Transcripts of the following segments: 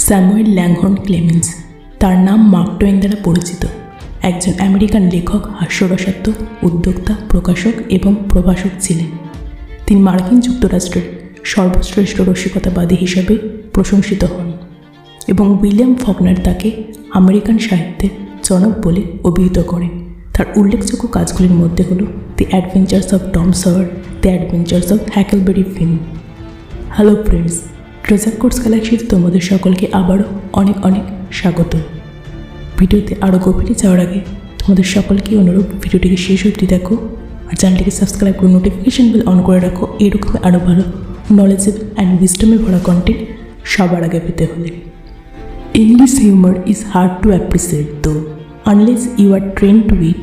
Samuel ল্যাংহর্ন Clemens, তার নাম mark two one দ্বারা পরিচিত, একজন আমেরিকান লেখক, হাস্যরসাত্মক, উদ্যোক্তা, প্রকাশক এবং প্রভাষক ছিলেন। তিনি মার্কিন যুক্তরাষ্ট্রের সর্বশ্রেষ্ঠ রসিকতাবাদী হিসাবে প্রশংসিত হন এবং উইলিয়াম ফকনার তাকে আমেরিকান সাহিত্যের জনক বলে অভিহিত করেন। তার উল্লেখযোগ্য কাজগুলির মধ্যে হল the adventures of Tom Sawyer, the adventures of Huckleberry Finn. Hello friends, treasure course গ্যালাক্সিতে তোমাদের সকলকে আবারও অনেক অনেক স্বাগত। ভিডিওতে আরও গভীরে যাওয়ার আগে তোমাদের সকলকে অনুরোধ, ভিডিওটিকে শেষ অবধি দেখো আর চ্যানেলটিকে সাবস্ক্রাইব করে নোটিফিকেশন বেল অন করে রাখো এরকম আরও ভালো নলেজেবল অ্যান্ড উইজডমে ভরা কন্টেন্ট সবার আগে পেতে হলে। English humor is hard to appreciate though, unless you are trained to it.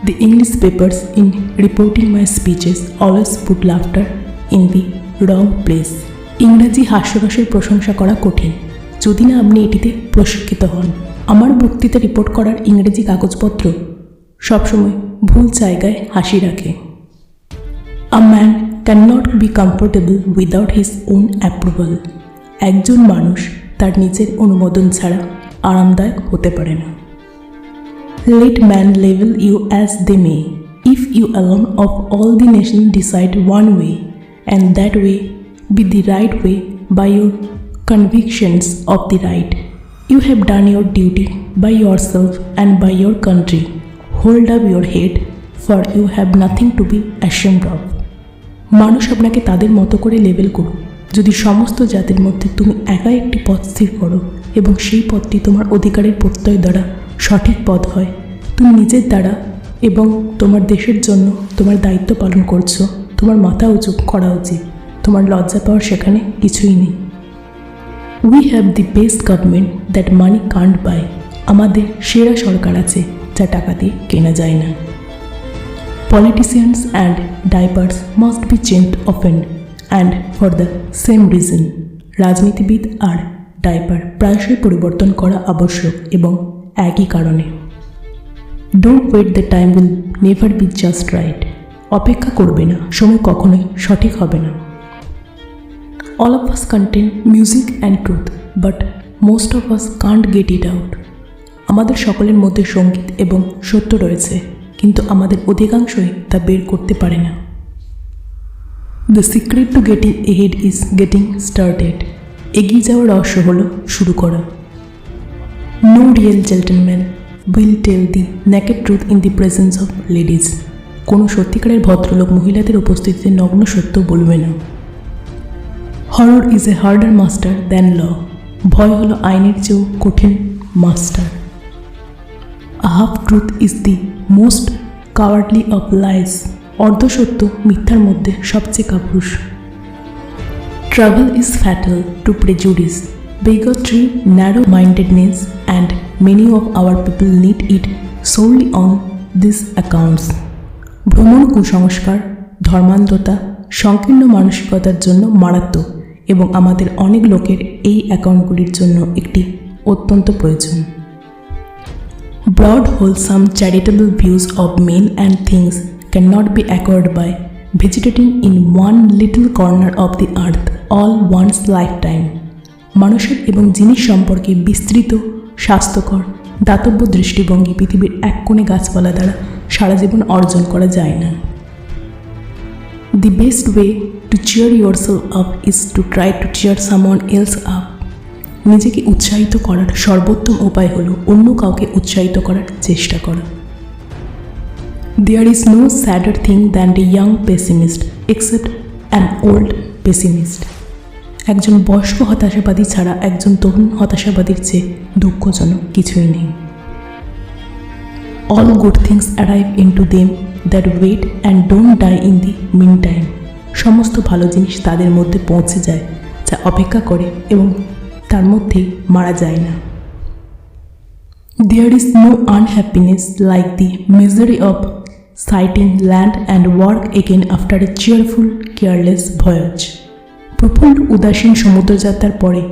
The English papers in reporting my speeches always put laughter in the wrong place. ইংরাজি হাস্যরসের প্রশংসা করা কঠিন যদি না আপনি এটিতে প্রশিক্ষিত হন। আমার বক্তৃতা রিপোর্ট করার ইংরেজি কাগজপত্র সবসময় ভুল জায়গায় হাসি রাখে। A man cannot be comfortable without his own approval. একজন মানুষ তার নিজের অনুমোদন ছাড়া আরামদায়ক হতে পারে না। Let man label you as they may, if you alone of all the nation decide one way, and that way be the right way by your convictions of the right. You have done your duty by yourself and by your country. Hold up your head, for you have nothing to be ashamed of. মানুষ আপনাকে তাদের মতো করে label করুন যদি সমস্ত জাতির মধ্যে তুমি একা একটি পথ স্থির করো এবং সেই পথটি তোমার অধিকারের প্রত্যয় দ্বারা সঠিক পথ হয়। তুমি নিজের দ্বারা এবং তোমার দেশের জন্য তোমার দায়িত্ব পালন করছো, তোমার মাথা উঁচু করা উচিত। তোমার লজ্জা পাওয়ার সেখানে কিছুই নেই। We have the best government that money Kant by. আমাদের সেরা সরকার আছে যা টাকা দিয়ে কেনা যায় না। Politicians and diapers must be changed often and for the same reason. রাজনীতিবিদ আর ডাইপার প্রায়শই পরিবর্তন করা আবশ্যক এবং একই কারণে। Don't wait, the time will never be just right. অপেক্ষা করবে না, সময় কখনোই সঠিক হবে না। All of us contain music and truth, but most of us can't get it out. আমাদের সকলের মধ্যে সঙ্গীত এবং সত্য রয়েছে, কিন্তু আমাদের অধিকাংশই তা বের করতে পারে না। The secret to getting ahead is getting started. এগিয়ে যাওয়ার রহস্য হলো শুরু করা। No real gentleman will tell the naked truth in the presence of ladies. কোনো সত্যিকারের ভদ্রলোক মহিলাদের উপস্থিতিতে নগ্ন সত্য বলবে না। Horror is a harder master than law. ভয় হলো আইনের চেয়েও কঠিন master. A half truth is the most cowardly of lies. অর্ধসত্য মিথ্যার মধ্যে সবচেয়ে কাপুরুষ। Travel is fatal two prejudice, bigotry, narrow-mindedness, and many of our people need it solely on these accounts. ভ্রমণ কুসংস্কার, ধর্মান্ধতা, সংকীর্ণ মানসিকতার জন্য মারাত্মক এবং আমাদের অনেক লোকের এই অ্যাকাউন্টগুলির জন্য একটি অত্যন্ত প্রয়োজন। Broad, wholesome, charitable views of men and things cannot be acquired by vegetating in one little corner of the earth all one's lifetime. মানুষের এবং জিনিস সম্পর্কে বিস্তৃত, স্বাস্থ্যকর, দাতব্য দৃষ্টিভঙ্গি পৃথিবীর এক কোণে গাছপালা দ্বারা সারা জীবন অর্জন করা যায় না। The best way to cheer yourself up is to try to cheer someone else up. নিজেকে উৎসাহিত করার সর্বোত্তম উপায় হলো অন্য কাউকে উৎসাহিত করার চেষ্টা করা। There is no sadder thing than a young pessimist except an old pessimist. একজন বয়স্ক হতাশাবাদী ছাড়া একজন তরুণ হতাশাবাদীর চেয়ে দুঃখজনক কিছুই নেই। All good things arrive into them that wait and don't die in the meantime. সমস্ত ভালো জিনিস তাদের মধ্যে পৌঁছে যায় যা অপেক্ষা করে এবং তার মধ্যেই মারা যায় না। There is no unhappiness like the misery of sighting land and work again after a cheerful careless voyage. প্রফুল্ল উদাসীন সমুদ্রযাত্রার পরে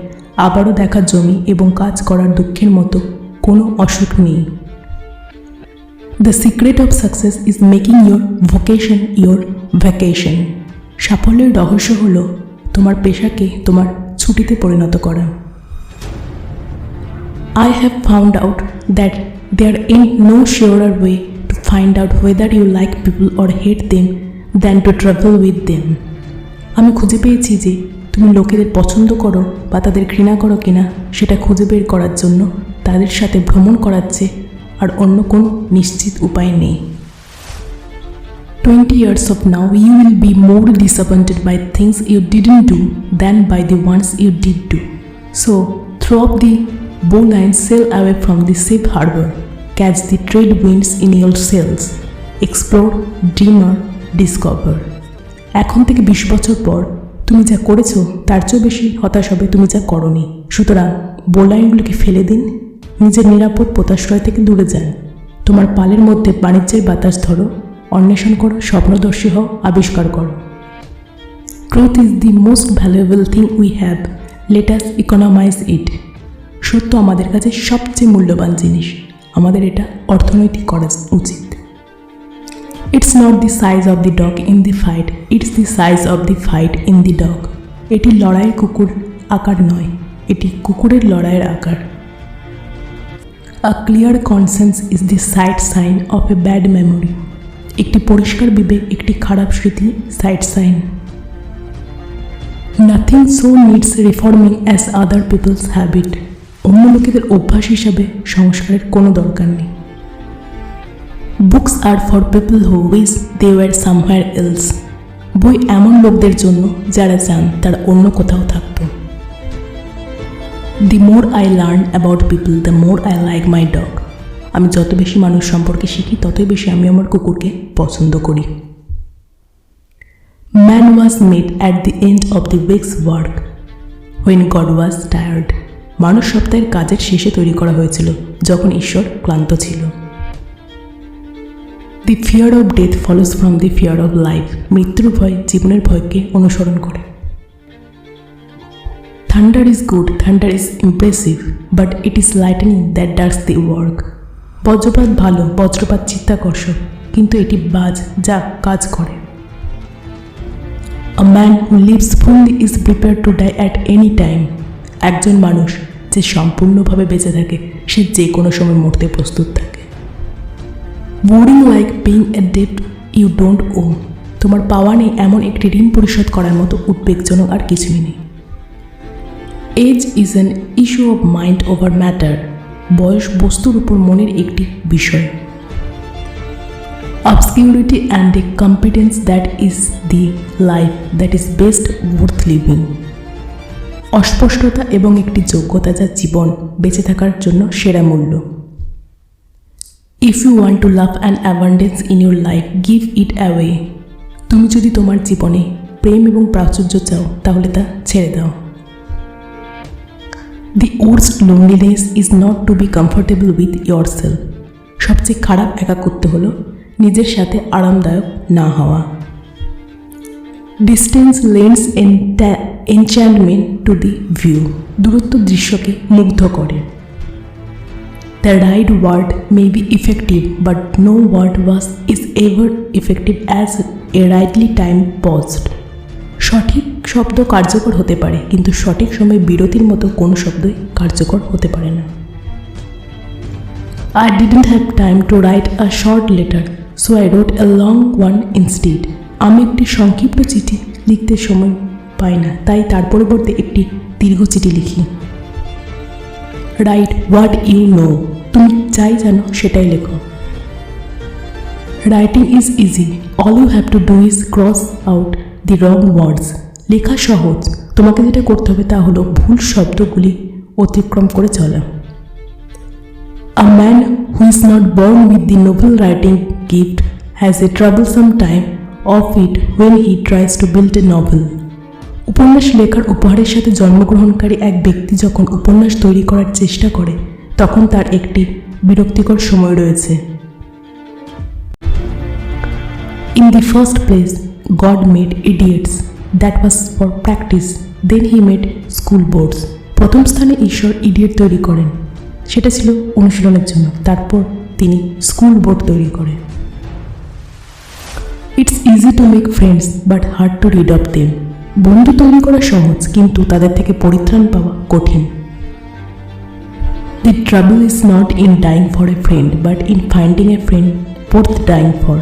আবারও দেখা জমি এবং কাজ করার দুঃখের মতো কোনো অসুখ নেই। The secret of success is making your vocation your vacation. সাফল্যের রহস্য হলো তোমার পেশাকে তোমার ছুটিতে পরিণত করা। I have found out that there ain't no surer way to find out whether you like people or hate them than to travel with them. আমি খুঁজে পেয়েছি যে তুমি লোকেদের পছন্দ করো বা তাদের ঘৃণা করো কিনা সেটা খুঁজে বের করার জন্য তাদের সাথে ভ্রমণ করার চেয়ে আর অন্য কোনো নিশ্চিত উপায় নেই। 20 years of now, you will be more disappointed by things you didn't do than by the ones you did do. So, throw up the bowl and sail away from the safe harbor. Catch the trade winds in your sails. Explore, dreamer, discover. এখন থেকে 20 বছর পর তুমি যা করেছো তার চেয়েও বেশি হতাশ হবে তুমি যা করনি। সুতরাং বোলাইনগুলোকে ফেলে দিন, নিজের নিরাপদ পোতাশ্রয় থেকে দূরে যান, তোমার পালের মধ্যে বাণিজ্যের বাতাস ধরো, অন্বেষণ করো, স্বপ্নদর্শী হও, আবিষ্কার করো। Truth is the most valuable thing we have, let us economise it. সত্য আমাদের কাছে সবচেয়ে মূল্যবান জিনিস, আমাদের এটা অর্থনৈতিক করা উচিত। It's not the size of the dog in the fight, it's the size of the fight in the dog. এটি লড়াইয়ের কুকুর আকার নয়, এটি কুকুরের লড়াইয়ের আকার। A clear conscience is the side sign of a bad memory. একটি পরিষ্কার বিবেক একটি খারাপ স্মৃতি side sign. Nothing so needs reforming as other people's habit. অন্য লোকেদের অভ্যাস হিসাবে সংস্কারের কোনো দরকার নেই। Books are for people who wish they were somewhere else. বই এমন লোকদের জন্য যারা চান তারা অন্য কোথাও থাকত। The more I learn about people the more I like my dog. আমি যত বেশি মানুষ সম্পর্কে শিখি ততই বেশি আমি আমার কুকুরকে পছন্দ করি। Man was made at the end of the weeks work when god was tired. মানুষ সপ্তাহের কাজের শেষে তৈরি করা হয়েছিল যখন ঈশ্বর ক্লান্ত ছিল। The fear of death follows from the fear of life. মৃত্যুর ভয় জীবনের ভয়কে অনুসরণ করে। Thunder is good, thunder is impressive, but it is lightning that does the work. বজ্রপাত ভালো, বজ্রপাত চিত্তাকর্ষক, কিন্তু এটি বাজ যা কাজ করে। A man who lives fully is prepare to die at any time. একজন মানুষ যে সম্পূর্ণভাবে বেঁচে থাকে সে যে কোনো সময় মরতে প্রস্তুত থাকে। Boring like paying a debt you don't owe. তোমার পাওয়া নেই এমন একটি ঋণ পরিশোধ করার মতো উদ্বেগজনক আর কিছুই নেই। Age is an issue of mind over matter. বয়স বস্তুর উপর মনের একটি বিষয়। Obscurity and a competence that is the life that is best worth living. অস্পষ্টতা এবং একটি যোগ্যতা যা জীবন বেঁচে থাকার জন্য সেরা মূল্য। If you want to love and abundance in your life give it away. তুমি যদি তোমার জীবনে প্রেম এবং প্রাচুর্য চাও তাহলে তা ছেড়ে দাও। The worst loneliness is not to be comfortable with your self. সবচেয়ে খারাপ একাকিত্ব হলো নিজের সাথে আরামদায়ক না হওয়া। Distance lends enchantment to the view. দূরত্ব দৃশ্যকে মুগ্ধ করে। The right word may be effective but no word is ever effective as a rightly time paused. সঠিক শব্দ কার্যকর হতে পারে কিন্তু সঠিক সময় বিরতির মতো কোনো শব্দই কার্যকর হতে পারে না। I didn't have time to write a short letter, so I wrote a long one instead. আমি একটি সংক্ষিপ্ত চিঠি লিখতে সময় পাই না, তাই তার পরিবর্তে একটি দীর্ঘ চিঠি লিখি। Write what you know. তুমি যাই জানো সেটাই লেখো। Writing is easy, all you have to do is cross out the wrong words. লেখা সহজ, তোমাকে যেটা করতে হবে তা হলো ভুল শব্দগুলি অতিক্রম করে চলা। A man who is not born with the novel writing gift has a troublesome time of it when he tries to build a novel. উপন্যাস লেখার উপহারের সাথে জন্মগ্রহণকারী এক ব্যক্তি যখন উপন্যাস তৈরি করার চেষ্টা করে তখন তার একটি বিরক্তিকর সময় রয়েছে। In the first place, God made idiots. That was for practice. Then he made school boards. প্রথম স্থানে ঈশ্বর ইডিয়েট তৈরি করেন, সেটা ছিল অনুশীলনের জন্য। তারপর তিনি স্কুল বোর্ড তৈরি করেন। It's easy to make friends but hard to read of them. বন্ধু তৈরি করা সহজ কিন্তু তাদের থেকে পরিত্রাণ পাওয়া কঠিন। The trouble is not in dying for a friend, but in finding a friend worth dying for.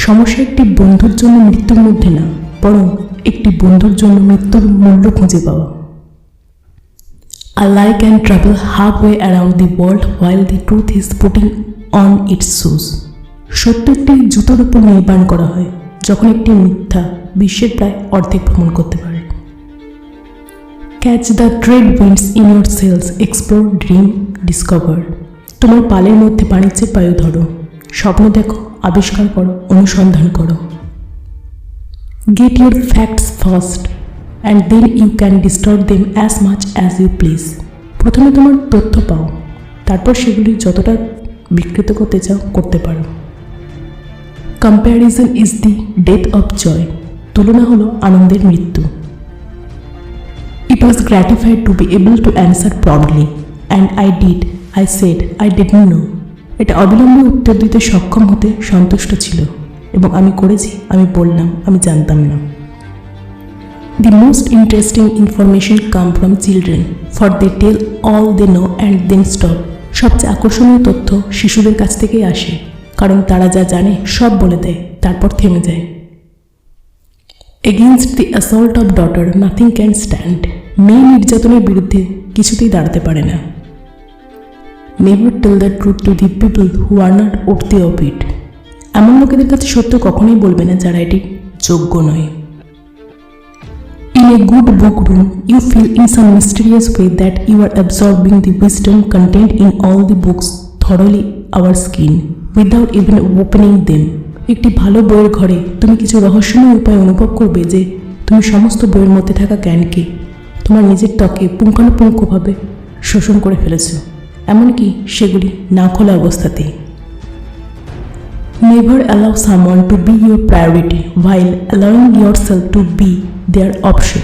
সমস্যা একটি বন্ধুর জন্য মৃত্যুর মধ্যে না, বরং একটি বন্ধুর জন্য মৃত্যুর মূল্য খুঁজে পাওয়া। A lie can travel halfway around the world while the truth is putting on its shoes. সত্য একটি জুতোর উপর নির্মাণ করা হয়, যখন একটি মিথ্যা বিশ্বের প্রায় অর্ধেক ভ্রমণ করতে পারে। Catch the trade winds in your sails, explore, dream, discover. তোমার পালের মধ্যে বাণিজ্যের বায়ু ধরো, স্বপ্ন দেখো, আবিষ্কার করো, অনুসন্ধান করো। Get your facts first and then you can distort them as much as you please. প্রথমে তোমার তথ্য পাও, তারপর সেগুলি যতটা বিকৃত করতে চাও করতে পারো। Comparison is the death of joy. তুলনা হলো আনন্দের মৃত্যু। It was gratified to be able to answer promptly, and I did. I said I didn't know. এটা অবিলম্বে উত্তর দিতে সক্ষম হতে সন্তুষ্ট ছিল, এবং আমি করেছি, আমি বললাম, আমি জানতাম না। The most interesting information come from children, for they tell all they know and then stop. সবচেয়ে আকর্ষণীয় তথ্য শিশুদের কাছ থেকেই আসে, কারণ তারা যা জানে সব বলে দেয়, তারপর থেমে যায়। Against the assault of daughter nothing can stand. মেয়ে নির্যাতনের বিরুদ্ধে কিছুতেই দাঁড়াতে পারে না। Never tell the truth to the people who are not worthy of it. এমন লোকেদের কাছে সত্য কখনোই বলবে না যারা এটি যোগ্য নয়। In a good book room, you feel in some mysterious way that you are absorbing the wisdom contained in all the books thoroughly our skin, without even opening them. একটি ভালো বইয়ের ঘরে তুমি কিছু রহস্যময় উপায় অনুভব করবে যে তুমি সমস্ত বইয়ের মধ্যে থাকা জ্ঞানকে তোমার নিজের ত্বকে পুঙ্খানুপুঙ্খভাবে শোষণ করে ফেলেছ, এমনকি সেগুলি না খোলা অবস্থাতেই। Never allow someone to be your priority while allowing yourself to be their option.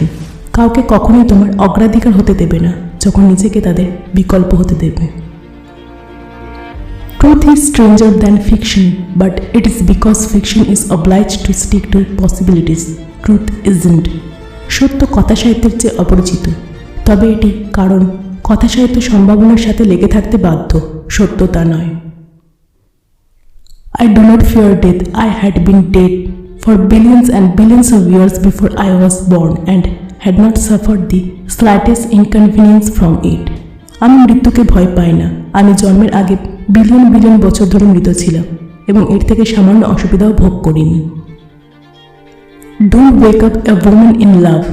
কাউকে কখনোই তোমার অগ্রাধিকার হতে দেবে না যখন নিজেকে তাদের বিকল্প হতে দেবে। Truth is stranger than fiction, but it is because fiction is obliged to stick to possibilities. Truth isn't. সত্য কথা সাহিত্যের চেয়ে অপরিচিত, তবে এটি কারণ কথা সাহিত্য সম্ভাবনার সাথে লেগে থাকতে বাধ্য, সত্য তা নয়। I do not fear death. I had been dead for billions and billions of years before I was born and had not suffered the slightest inconvenience from it. আমি মৃত্যুকে ভয় পাই না। আমি জন্মের আগে বিলিয়ন বিলিয়ন বছর ধরে মৃত ছিলাম এবং এর থেকে সামান্য অসুবিধাও ভোগ করিনি। Don't wake up a woman in love.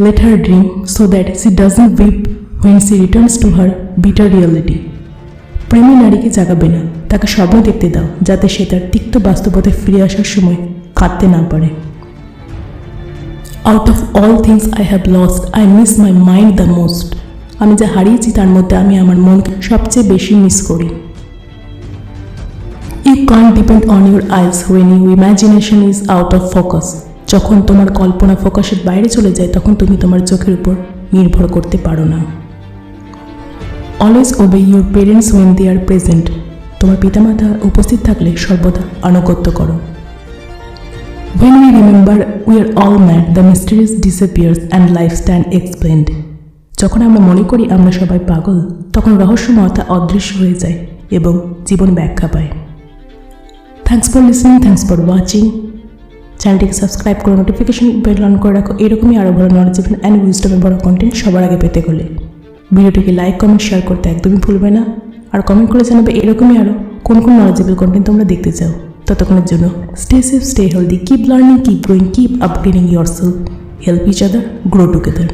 Let her dream so that she doesn't weep when she returns to her bitter reality. প্রেমী নারীকে জাগাবে না, তাকে স্বপ্ন দেখতে দাও যাতে সে তার তিক্ত বাস্তবতায় ফিরে আসার সময় কাঁদতে না পারে। Out of all things I have lost, I miss my mind the most. আমি যা হারিয়েছি তার মধ্যে আমি আমার মনকে সবচেয়ে বেশি মিস করি। You can't depend on your eyes when your imagination is out of focus. যখন তোমার কল্পনা ফোকাসের বাইরে চলে যায় তখন তুমি তোমার চোখের উপর নির্ভর করতে পারো না। Always obey your parents when they are present. তোমার পিতামাতা উপস্থিত থাকলে সর্বদা আনুগত্য করো। When we remember we are all mad, the mysteries disappears and life stand explained. যখন আমরা মনে করি আমরা সবাই পাগল, তখন রহস্যময়তা অদৃশ্য হয়ে যায় এবং জীবন ব্যাখ্যা পায়। Thanks for listening, thanks for watching. চ্যানেলটিকে সাবস্ক্রাইব করে নোটিফিকেশন বেল অন করে রাখো এরকমই আরও ভালো নলেজেবল অ্যান্ড উইজডমের বড় কন্টেন্ট সবার আগে পেতে হলে। ভিডিওটিকে লাইক, কমেন্ট, শেয়ার করতে একদমই ভুলবে না, আর কমেন্ট করে জানাবে এরকমই আরও কোন কোন নলেজেবল কন্টেন্ট তোমরা দেখতে চাও। ততক্ষণের জন্য stay safe, stay healthy, keep learning, keep growing, keep upgrading yourself, help each other, grow together.